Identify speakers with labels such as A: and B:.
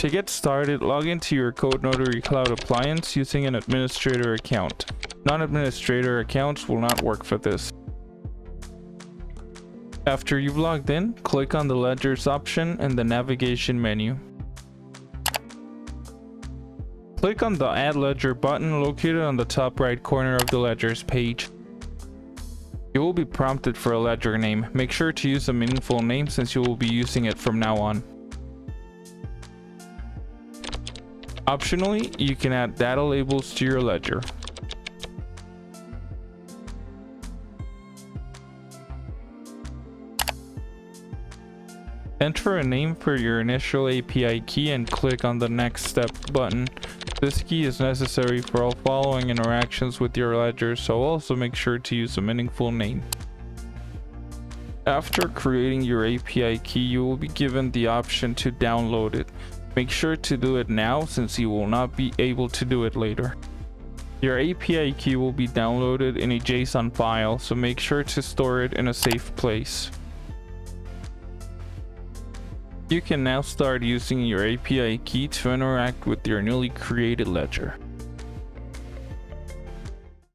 A: To get started, log into your Codenotary Cloud Appliance using an administrator account. Non-administrator accounts will not work for this. After you've logged in, click on the Ledgers option in the navigation menu. Click on the Add Ledger button located on the top right corner of the Ledgers page. You will be prompted for a ledger name. Make sure to use a meaningful name since you will be using it from now on. Optionally, you can add data labels to your ledger. Enter a name for your initial API key and click on the Next Step button. This key is necessary for all following interactions with your ledger, so also make sure to use a meaningful name. After creating your API key, you will be given the option to download it. Make sure to do it now since you will not be able to do it later. Your API key will be downloaded in a JSON file, so make sure to store it in a safe place. You can now start using your API key to interact with your newly created ledger.